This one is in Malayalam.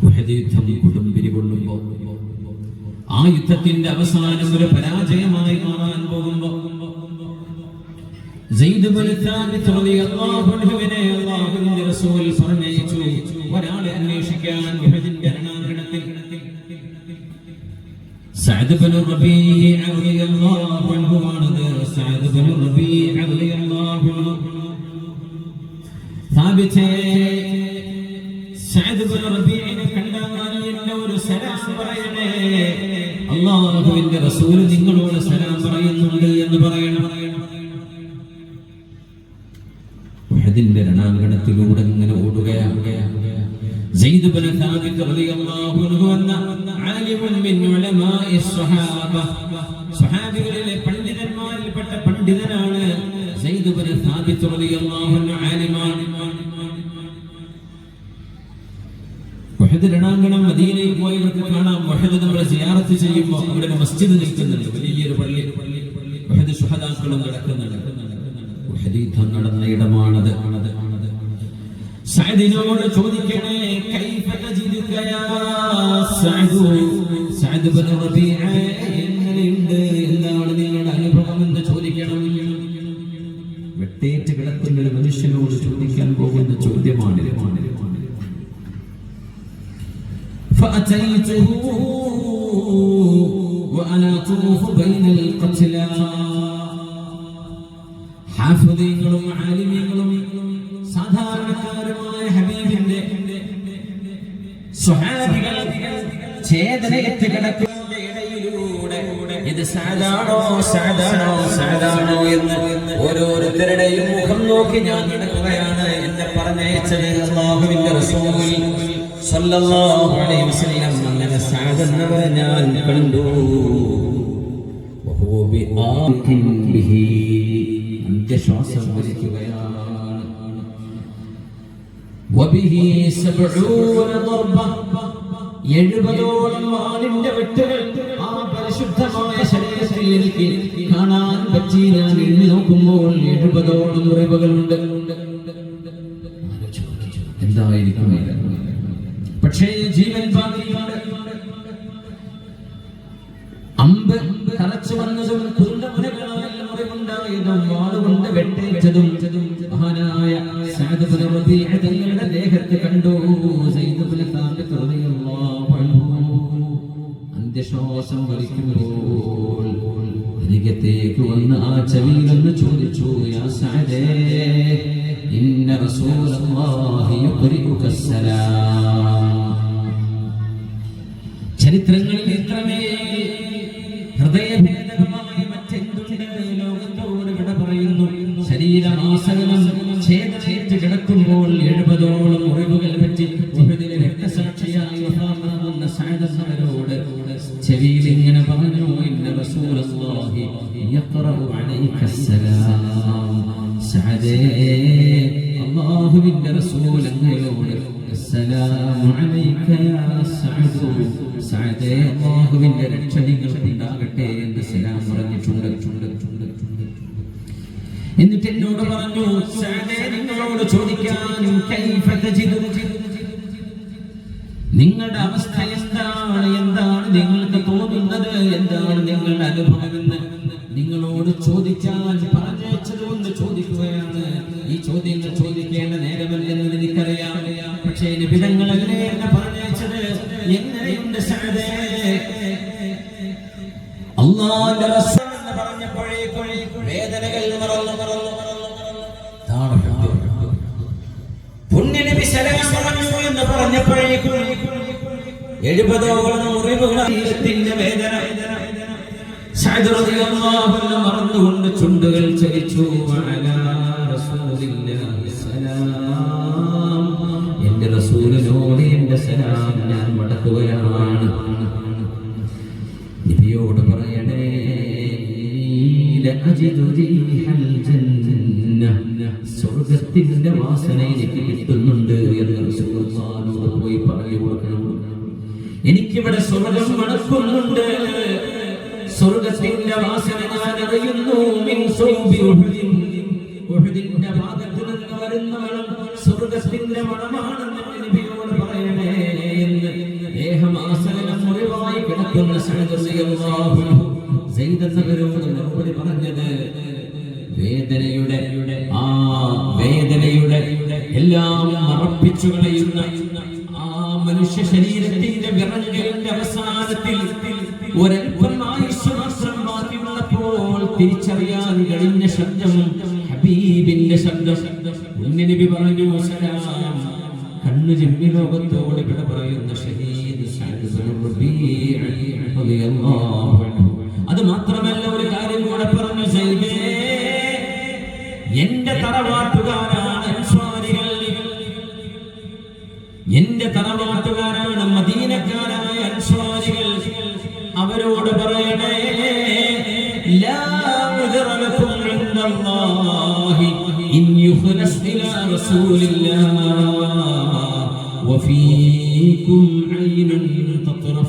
ഉഹദ് യുദ്ധം കൊടുമ്പിരി കൊള്ളുമ്പോൾ ആ യുദ്ധത്തിന്റെ അവസാനം ഒരു പരാജയമായി മാറാൻ പോകുമ്പോൾ സയ്യിദ് ഇബ്നു സാബിത്ത് റളിയല്ലാഹു അൻഹുവിനെ അല്ലാഹുവിന്റെ റസൂൽ പറഞ്ഞയച്ചു ഒരാളെ അന്വേഷിക്കാൻ ഉഹദിന്റെ രണാങ്കണത്തിൽ. സഅദ് ഇബ്നു റബീഅ റളിയല്ലാഹു അൻഹു ആണത്. സഅദ് ഇബ്നു റബീഅ റളിയല്ലാഹു അൻഹു സാബിത്തെ സഅദ് ഇബ്നു റബീഅനെ കണ്ടാൽ എന്നെ ഒരു സലാം പറയണേ, അല്ലാഹുവിന്റെ റസൂൽ നിങ്ങളോട് സലാം പറയുന്നുണ്ട് എന്ന് പറയണം. ഉഹദിന്റെ രണാങ്കണത്തിലൂടെ ഇങ്ങനെ ഓടുകയാണ്. സയ്യിദ് ഇബ്നു സാബിത്ത് റളിയല്ലാഹു അൻഹു എന്ന ആലിമുൻ മിൻ ഉലമാഇ സ്വഹാബ, സ്വഹാബികളിലെ പണ്ഡിതന്മാരിൽപ്പെട്ട പണ്ഡിതനാണ് സയ്യിദ് ഇബ്നു സാബിത്ത് റളിയല്ലാഹു അൻഹു. ആലിമാണ്. ഉഹദ് രണാങ്കണം മദീനയിൽ പോയവർക്ക് കാണാം. ഉഹദ് നമ്മൾ സിയാറത്ത് ചെയ്യുമ്പോൾ അവിടെ ഒരു മസ്ജിദ് നിൽക്കുന്നുണ്ട്, വലിയൊരു പള്ളി. ഉഹദ് ശുഹദാക്കളും നടക്കുന്നുണ്ട്. ഉഹദ് യുദ്ധം നടന്ന ഇടമാണത്. സഅദിനോട് ചോദിക്കണേ, കൈഫ തജിദുക യാ സഅദു, സഅദ് ഇബ്നു റബീഅ എങ്ങനെയുണ്ട്, എന്താണ് നിങ്ങളുടെ അനുഭവം എന്ന് ചോദിക്കണം. വെട്ടേറ്റ് കിടക്കുന്ന ഒരു മനുഷ്യനോട് ചോദിക്കാൻ പോകുന്ന ചോദ്യമാണ്. فأتيته وأنا أطوف بين القتلى. ഹാഫിദീങ്ങളും ആലിമീങ്ങളും സാധാരണക്കാരുമായ ഹബീബിന്റെ സ്വഹാബികൾ ഛേദനയേറ്റ് കിടക്കുന്ന ഇടയിലൂടെ ഇത് സഅദാണോ സഅദാണോ സഅദാണോ എന്ന് ഓരോരുത്തരുടെയും മുഖം നോക്കി ഞാൻ നടക്കുകയാണ്. എന്നെ പറഞ്ഞയച്ചത് അല്ലാഹുവിന്റെ റസൂൽ സല്ലല്ലാഹു അലൈഹി വസല്ലം. അങ്ങനെ സഅദ് എന്നവരെ ഞാൻ കണ്ടു. വഹുവ ബിആഖിൻ ബിഹി, അന്ത്യശ്വാസം വലിക്കുകയാണ്. വബിഹി 70 ദർബ, 70ഓളം വാളിന്റെ വെട്ടുകൾ ആ പരിശുദ്ധമായ ശരീരത്തിൽ എനിക്ക് കാണാൻ പറ്റി. ഞാൻ എണ്ണി നോക്കുമ്പോൾ 70ഓളം മുറിവുകളുണ്ട്. എന്തായിരിക്കും? പക്ഷേ ജീവൻ ബാക്കിയുണ്ട്. അമ്പ് തറച്ചു വന്നതും കുരുണ്ടമുനകളായ മുറിവുണ്ടായതും വാളുകൊണ്ട് വെട്ടേറ്റതും മഹാനായ സഅദ് ഇബ്നു റബീഅ തങ്ങളുടെ ദേഹത്ത് കണ്ടു. സയ്യിദ് ഇബ്നു സാബിത്ത് റളിയല്ലാഹു അൻഹു അന്ത്യശ്വാസം വലിക്കുമ്പോൾ അരികത്തേക്ക് വന്ന് ആ ചെവിയിലൊന്ന് ചോദിച്ചു, യാ സഅദേ ഇന്ന റസൂലല്ലാഹി യുഖ്രിഉക അസ്സലാം. ചരിത്രങ്ങളിൽ എത്രമേ ഹൃദയഭേദകമായ മറ്റെന്തുണ്ട് ലോകത്തോട് വിട പറയുന്നു. ശരീരമാസകലം ഛേദനേറ്റ് കിടക്കുമ്പോൾ 70ഓളം മുറിവുകൾ പറ്റി ഉഹദിലെ രക്തസാക്ഷിയായി വഫാത്താകുന്ന സഅദ് എന്നവരോട് ചെവിയിൽ ഇങ്ങനെ പറഞ്ഞു, ഇന്ന റസൂലല്ലാഹി യഖറഉ അലൈക അസ്സലാം. സഅദേ, അല്ലാഹുവിന്റെ റസൂൽ അങ്ങയോട് അസ്സലാമു അലൈക യാ സഅദു, സഅദേ അല്ലാഹുവിന്റെ രക്ഷ നിങ്ങൾക്കുണ്ടാകട്ടെ എന്ന് സലാം പറഞ്ഞിട്ടുണ്ട്. എന്നിട്ട് എന്നോട് പറഞ്ഞു, സഅദേ നിങ്ങളോട് ചോദിക്കാൻ, കൈഫ തജിദു, നിങ്ങളുടെ അവസ്ഥ എന്താണ്, എന്താണ് നിങ്ങൾക്ക് തോന്നുന്നത്, എന്താണ് നിങ്ങളുടെ അനുഭവം എന്ന് നിങ്ങളോട് ചോദിക്കാൻ പറഞ്ഞതുകൊണ്ട് ചോദിക്കുകയാണ്. ഈ ചോദ്യങ്ങൾ ചോദിക്കേണ്ട നേരമല്ലെന്ന് എനിക്കറിയാം. പക്ഷേ നിബിധങ്ങളല്ലേ എന്നെ പറഞ്ഞത്. എങ്ങനെയുണ്ട് സഅദേ? അല്ലാഹുവിന്റെ റസൂൽ എന്ന് പറഞ്ഞപ്പോഴേക്കും വേദനകൾ മറന്നു. പുണ്യനബി സല്ലല്ലാഹു അലൈഹി വസല്ലം എന്ന് പറഞ്ഞപ്പോഴേക്കും 70ഓളം മുറിവുകളുടെ വേദന സഅദ് റളിയല്ലാഹു അൻഹു മറന്നുകൊണ്ട് ചുണ്ടുകൾ ചലിച്ചു. അലാ റസൂലില്ലാഹി സലാം, എന്റെ റസൂലിനോട് എന്റെ സലാം ഞാൻ മടക്കുകയാണ്. നബിയോട് പറയണേ, ലഅജിദു റീഹൽ ജന്ന, സ്വർഗ്ഗത്തിന്റെ വാസന എനിക്ക് കിട്ടുന്നുണ്ട് എന്ന് റസൂലുള്ളാഹിനോട് പോയി പറഞ്ഞു കൊടുക്കണം. എനിക്കിവിടെ സ്വർഗ്ഗം മണക്കുന്നുണ്ട്, സ്വർഗ്ഗത്തിന്റെ വാസന ഞാൻ അറിയുന്നു. മിൻ സൗബി ഉഹുദിൻ, ഉഹുദിന്റെ ഭാഗത്ത് നിന്ന് വരുന്ന മണം സ്വർഗ്ഗത്തിന്റെ മണമാണെന്ന് നബിയോട് പറയണേ എന്ന് കിടക്കുന്ന സഅദ് റളിയല്ലാഹു അൻഹു സയ്യിദ് എന്നവരോട് മറുപടി പറഞ്ഞത്, വേദനയുടെ എല്ലാം മറപ്പിച്ചു കളയുന്ന ആ മനുഷ്യ ശരീരത്തിന്റെ വിറകലിന്റെ അവസാനത്തിൽ ഒരൽപ്പം ആയുസ് മാത്രം ബാക്കിയുള്ളപ്പോൾ തിരിച്ചറിയാൻ കഴിഞ്ഞ ശബ്ദം ഹബീബിന്റെ ശബ്ദം. നബി പറഞ്ഞു, സലാം. കണ്ണു ചിമ്മി ലോകത്തോട് വിട പറയുന്ന ഷഹീദ് സഅദ് ഇബ്നു റബീഅ റളിയല്ലാഹു അൻഹു. അത് മാത്രമല്ല, ഒരു കാര്യം കൂടെ പറഞ്ഞു, സയ്യിദേ, എന്റെ തറവാട്ടുകാരാണ് അൻസ്വാരികൾ, എന്റെ തറവാട്ടുകാരാണ് മദീനക്കാരായ അൻസ്വാരികൾ. അവരോട് പറയണേ, ലാ ഉദ്റ ലക്കും ഇൻദല്ലാഹി ഇൻ യുഖ്ലസ് ഇലാ റസൂലില്ലാഹ് വഫീകും ഐനുൻ തത്റഫ്